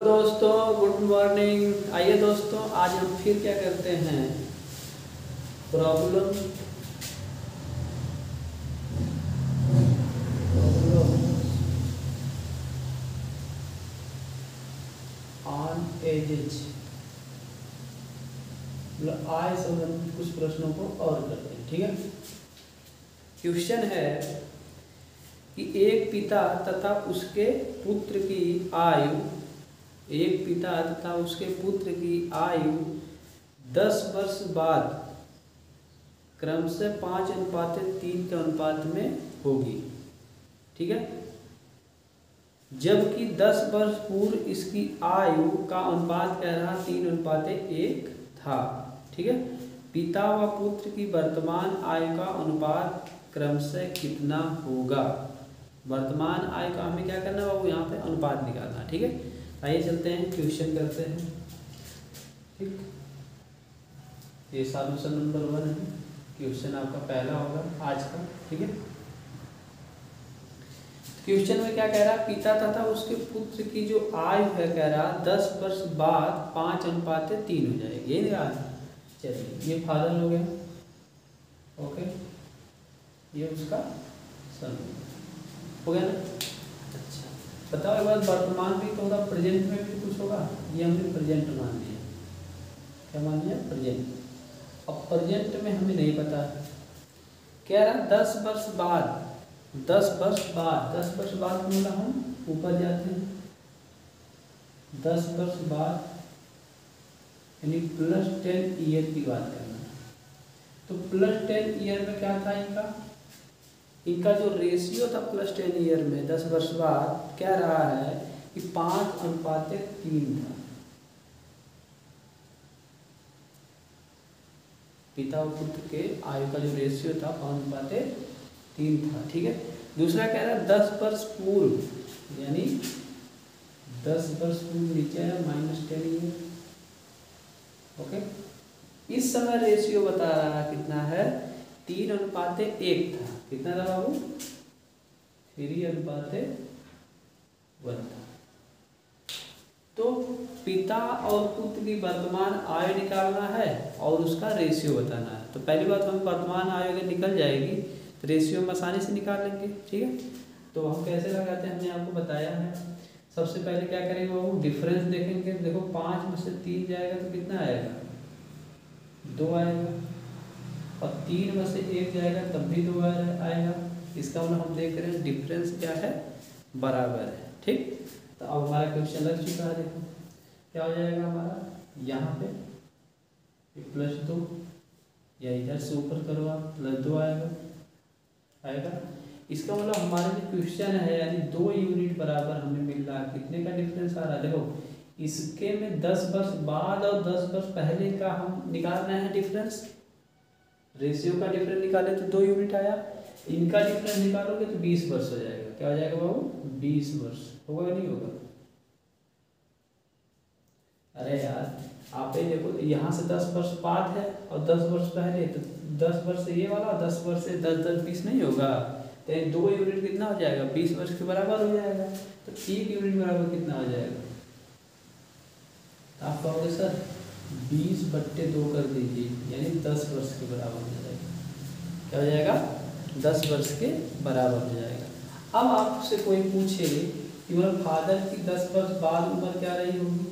दोस्तों good morning. आइए दोस्तों, आज हम फिर क्या करते हैं, प्रॉब्लम ऑन एजेज, मतलब आय संबंधित कुछ प्रश्नों को और करते हैं। ठीक है, क्वेश्चन है कि एक पिता तथा उसके पुत्र की आयु, एक पिता तथा उसके पुत्र की आयु 10 वर्ष बाद क्रमशः 5:3 के अनुपात में होगी। ठीक है, जबकि 10 वर्ष पूर्व इसकी आयु का अनुपात कह रहा 3:1 था। ठीक है, पिता व पुत्र की वर्तमान आयु का अनुपात क्रमशः कितना होगा। वर्तमान आयु का हमें क्या करना है बाबू, यहाँ पे अनुपात निकालना। ठीक है, आइए चलते हैं, क्वेश्चन करते हैं। ठीक, ये सॉल्यूशन नंबर 1 है, क्वेश्चन आपका पहला होगा आज का। ठीक है, क्वेश्चन में क्या कह रहा है, पिता तथा उसके पुत्र की जो आयु है कह रहा 10 वर्ष बाद 5:3 हो जाएगी। ये निकाल, चलिए ये फादर हो गया, ओके, ये उसका सन हो गया ना। अच्छा बताओ एक बार, वर्तमान भी तो होगा, प्रेजेंट में भी कुछ होगा। ये हमने प्रेजेंट मान लिया, क्या मान लिया, प्रेजेंट। अब प्रेजेंट में हमें नहीं पता, कह रहा 10 वर्ष बाद, 10 वर्ष बाद, 10 वर्ष बाद मतलब हम ऊपर जाते हैं, 10 वर्ष बाद यानी +10 ईयर की बात करना। तो +10 ईयर में क्या था इनका जो रेशियो था +10 ईयर में 10 वर्ष बाद कह रहा है कि 5:3 था। पिता और पुत्र के आयु का जो रेशियो था 5:3 था। ठीक है, दूसरा कह रहा है 10 वर्ष पूर्व, यानी 10 वर्ष पूर्व नीचे है -10 ईयर। ओके, इस समय रेशियो बता रहा है कितना है, 3:1 था। कितना था बाबू, 3:1 था। तो पिता और पुत्र की वर्तमान आयु निकालना है और उसका रेशियो बताना है। तो पहली बात हम वर्तमान आयु अगर निकल जाएगी तो रेशियो हम आसानी से निकाल लेंगे। ठीक है, तो हम कैसे लगाते हैं हमने आपको बताया है। सबसे पहले क्या करेंगे बाबू, डिफरेंस देखेंगे। देखो 5 में से 3 जाएगा तो कितना आएगा, 2 आएगा, और 3 में से 1 जाएगा तब भी 2 आएगा। इसका मतलब हम देख रहे हैं डिफरेंस क्या है, बराबर है। ठीक, तो अब हमारा क्वेश्चन लग चुका है। देखो क्या हो जाएगा हमारा, यहाँ पे +2, या इधर से ऊपर करो आप, +2 आएगा। इसका मतलब हमारा जो क्वेश्चन है यानी 2 यूनिट बराबर हमें मिल रहा है। कितने का डिफरेंस आ रहा है, देखो इसके में 10 वर्ष बाद और 10 वर्ष पहले का हम निकालना है डिफरेंस। रेशियो का डिफरेंस निकाले तो 2 यूनिट आया, इनका डिफरेंस निकालोगे तो 20 वर्ष हो जाएगा। क्या हो जाएगा बाबू, 20 वर्ष होगा या नहीं होगा। अरे यार आप ही देखो, यहाँ से 10 वर्ष बाद है और 10 वर्ष पहले, तो 10 वर्ष ये वाला, 10 वर्ष से 10 20 नहीं होगा, तो 2 यूनिट कितना हो जाएगा, 20 वर्ष के बराबर हो जाएगा। तो 1 यूनिट बराबर कितना हो जाएगा, आप कहोगे सर 20/2 कर दीजिए, यानी 10 वर्ष के बराबर हो जाएगा। क्या हो जाएगा, 10 वर्ष के बराबर हो जाएगा। अब आपसे कोई पूछे कि मतलब फादर की 10 वर्ष बाद उम्र क्या रही होगी,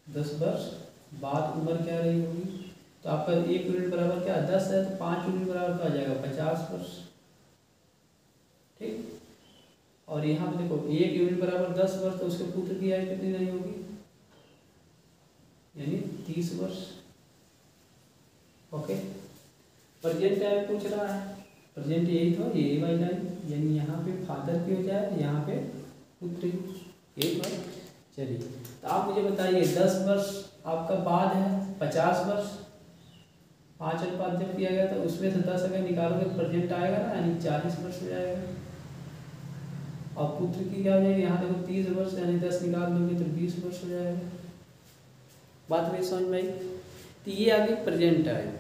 10 वर्ष बाद उम्र क्या रही होगी, तो आपका 1 यूनिट बराबर क्या 10 है, तो 5 यूनिट बराबर क्या हो जाएगा, 50 वर्ष। ठीक, और यहाँ पे देखो 1 यूनिट बराबर 10 वर्ष, तो उसके पुत्र की आयु कितनी रही होगी, यानी 30 वर्ष। ओके, प्रेजेंट आयु पूछ रहा है, प्रेजेंट यही तो ये वाली लाइन, यानी यहाँ पे फादर की हो जाए, यहाँ पे पुत्र की, एक बार। चलिए तो आप मुझे बताइए 10 वर्ष आपका बाद है 50 वर्ष, 5:5 जब किया गया तो उसमें से 10 अगर निकालोगे प्रेजेंट आएगा ना, यानी 40 वर्ष हो जाएगा। और पुत्र की क्या हो जाएगी, यहाँ देखो 30 वर्ष, यानी 10 निकाल दोगे तो 20 वर्ष हो जाएगा। बात मेरी समझ में आई। तो ये आ गई प्रेजेंट आयु।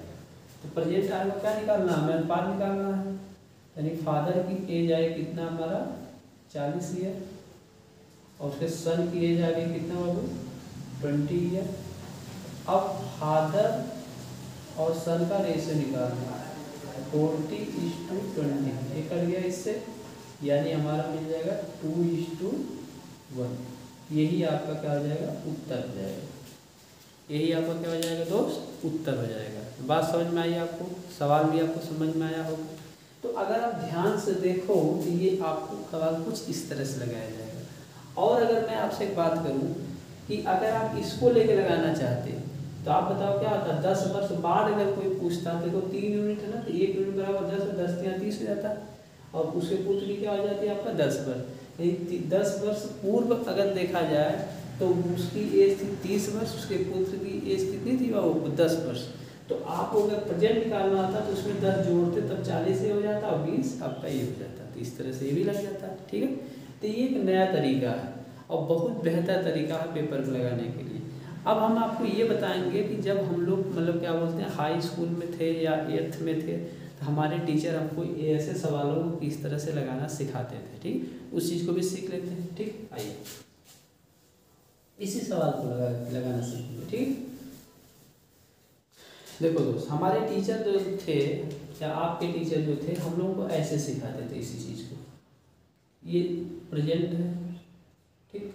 तो प्रेजेंट आयु को क्या निकालना है, हमें अनुपात निकालना है, यानी फादर की एज आए कितना हमारा 40 ईयर, और उसके सन की एज आ गई कितना बाबू 20 ईयर। अब फादर और सन का रेशियो निकालना है 40:20 ये कर गया इससे, यानी हमारा मिल जाएगा 2:1। यही आपका क्या हो जाएगा उत्तर हो जाएगा। यही आपका क्या हो जाएगा दोस्त उत्तर हो जाएगा। बात समझ में आई आपको, सवाल भी आपको समझ में आया होगा। तो अगर आप ध्यान से देखो तो ये आपको सवाल कुछ इस तरह से लगाया जाएगा। और अगर मैं आपसे एक बात करूं कि अगर आप इसको लेके लगाना चाहते तो आप बताओ क्या होता है। 10 वर्ष बाद अगर कोई पूछता देखो 3 यूनिट है ना, तो 1 यूनिट बराबर 10 और 10 या 30 हो जाता है। और उसके पुत्र की क्या हो जाती है आपका 10 वर्ष। 10 वर्ष पूर्व अगर देखा जाए तो उसकी एज थी 30 वर्ष, उसके पुत्र की एज कितनी थी वो 10 वर्ष। तो आपको अगर प्रेजेंट निकालना था तो उसमें 10 जोड़ते तब 40 ये हो जाता और 20 आपका ये हो जाता। तो इस तरह से ये भी लग जाता है। ठीक है, तो ये एक नया तरीका है और बहुत बेहतर तरीका है पेपर को लगाने के लिए। अब हम आपको ये बताएंगे कि जब हम लोग मतलब क्या बोलते हैं हाई स्कूल में थे या 8th में थे तो हमारे टीचर हमको ऐसे सवालों को किस तरह से लगाना सिखाते थे। ठीक, उस चीज़ को भी सीख लेते हैं। ठीक, आइए इसी सवाल को लगाना सीखेंगे। ठीक, देखो दोस्त, हमारे टीचर जो थे या आपके टीचर जो थे हम लोगों को ऐसे सिखाते थे इसी चीज़ को। ये प्रेजेंट है। ठीक,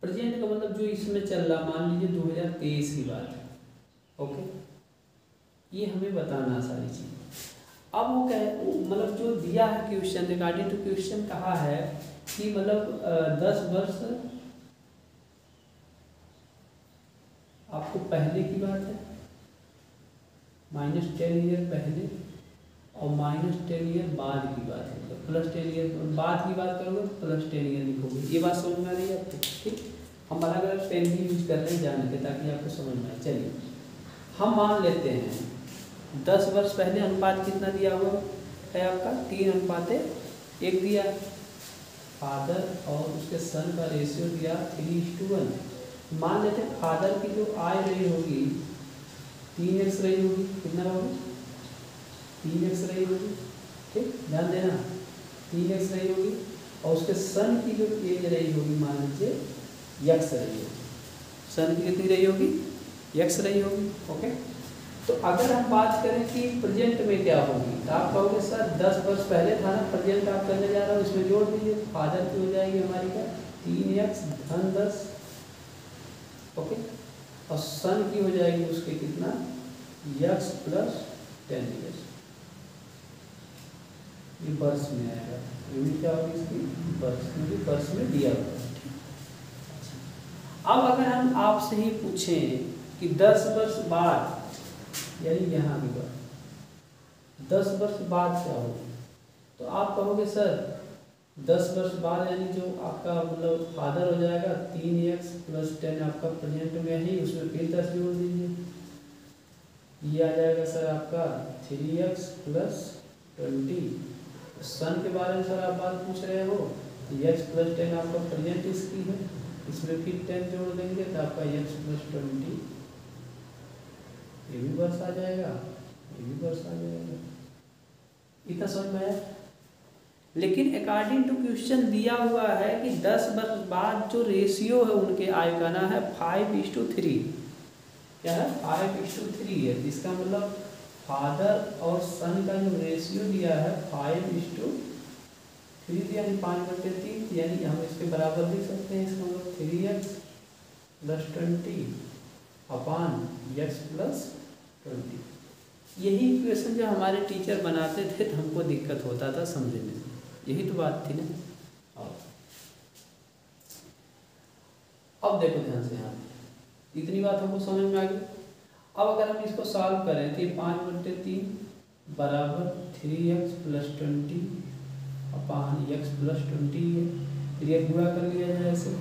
प्रेजेंट का मतलब जो इसमें चल रहा, मान लीजिए 2023 की बात है। ओके, ये हमें बताना सारी चीज़। अब वो क्या है मतलब जो दिया है क्वेश्चन, रिगार्डिंग टू क्वेश्चन कहा है कि मतलब 10 वर्ष आपको पहले की बात है, -10 ईयर पहले और -10 ईयर बाद की बात है। तो +10 ईयर बाद की बात करोगे तो +10 ईयर लिखोगे। ये बात समझ में आ रही है आपको। ठीक, हम अलग अलग पेन भी यूज कर रहे हैं जान के, ताकि आपको समझ में आए। चलिए हम मान लेते हैं 10 वर्ष पहले अनुपात कितना दिया हुआ है आपका 3:1 दिया। फादर और उसके सन का रेशियो दिया 3:1। मान लेते हैं फादर की जो आय रही होगी 3x रही होगी। कितना होगी 3x रही होगी। ठीक, ध्यान देना 3x रही होगी और उसके सन की जो एज रही होगी मान लीजिए x रही होगी। सन की कितनी रही होगी x रही होगी। ओके, तो अगर हम बात करें कि प्रेजेंट में क्या होगी तो आप कहोगे सर 10 वर्ष पहले था ना, प्रेजेंट आप करने जा रहा हूँ इसमें जोड़ दीजिए। फादर की हो जाएगी हमारी क्या 3x धन 10। ओके, और सन की हो जाएगी उसके कितना x + 10 ईयर्स। ये वर्ष में आएगा, ये भी क्या होगी इसकी वर्ष, क्योंकि वर्ष में दिया हुआ है। अब अगर हम आपसे ही पूछें कि 10 वर्ष बाद, यानी यहाँ की बात 10 वर्ष बाद क्या होगी, तो आप कहोगे सर 10 वर्ष बाद यानी जो आपका मतलब फादर हो जाएगा 3x + 10 आपका प्रेजेंट में ही, उसमें फिर 10 जोड़ दीजिए। ये आ जाएगा सर आपका 3x + 20। सन के बारे में सर आप बात पूछ रहे हो तो x + 10 आपका प्रेजेंट इसकी है, इसमें फिर 10 जोड़ देंगे तो आपका x + 20 ये भी वर्ष आ जाएगा, ये भी वर्ष आ जाएगा। इतना समझ में आया। लेकिन अकॉर्डिंग टू क्वेश्चन दिया हुआ है कि 10 वर्ष बाद जो रेशियो है उनके आय का ना है 5:3। क्या है 5:3 है। इसका मतलब फादर और सन का जो रेशियो दिया है 5:3 यानी 5/3, यानी हम इसके बराबर लिख सकते हैं। इसका मतलब 3x + 20 अपान x + 20। यही इक्वेशन जो हमारे टीचर बनाते थे तो हमको दिक्कत होता था समझने में। यही तो बात थी ना। अब देखो ध्यान से, यहाँ इतनी बात हमको समझ में आ गई। अब अगर हम इसको सॉल्व करें तो 5/3 बराबर 3x + 20 अपान x + 20 है। फिर ये गुणा कर लिया जाए ऐसे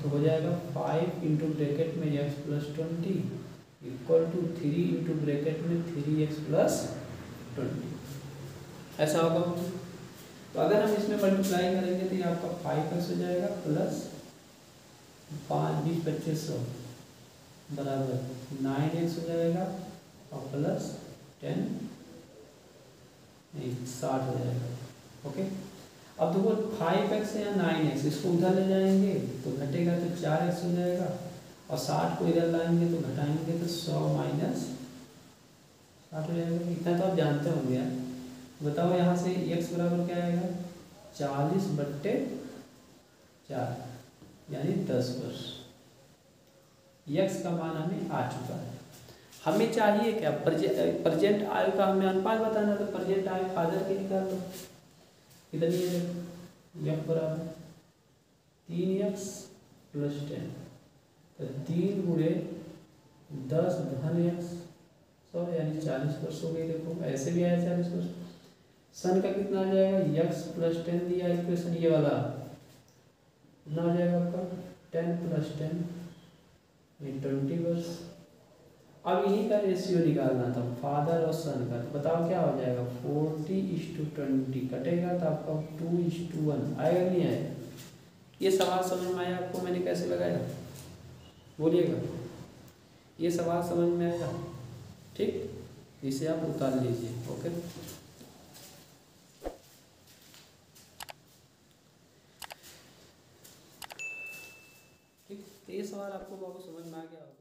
तो हो जाएगा 5 × ब्रैकेट में x + 20 इक्वल टू 3 × ब्रैकेट में 3x + 20। ऐसा होगा। तो अगर हम इसमें मल्टीप्लाई करेंगे तो ये आपका 5x हो जाएगा प्लस 5 20 2500 बराबर 9x हो जाएगा और प्लस 10 60 हो जाएगा। ओके, अब देखो 5x या 9x इसको उधर ले जाएंगे तो घटेगा तो 4x हो जाएगा, और 60 को इधर लाएंगे तो घटाएंगे तो 100 माइनस 60 हो जाएगा। इतना तो आप जानते होंगे यार। बताओ यहाँ से x बराबर क्या आएगा, 40/4 यानी 10 वर्ष। x का मान हमें आ चुका है। हमें चाहिए क्या, प्रेजेंट आयु का हमें अनुपात बताना, तो प्रेजेंट आयु फादर की निकाल लो। इधर ये x बराबर 3x + 10, तो 3 गुणे 10 धन x 100 यानी 40 वर्ष हो गई। देखो ऐसे भी आया 40 वर्ष। सन का कितना आ जाएगा, x + 10 दिया इक्वेशन ये वाला, कितना हो जाएगा आपका 10 + 10 ये 20 वर्ष। अब इन्हीं का रेशियो निकालना था फादर और सन का, तो बताओ क्या हो जाएगा, 40:20 कटेगा तो आपका 2:1 आएगा नहीं आएगा। ये सवाल समझ में आया आपको, मैंने कैसे लगाया बोलिएगा, ये सवाल समझ में आएगा, ठीक, इसे आप उतार लीजिए। ओके, ठीक, तो ये सवाल आपको बहुत समझ में आ गया होगा।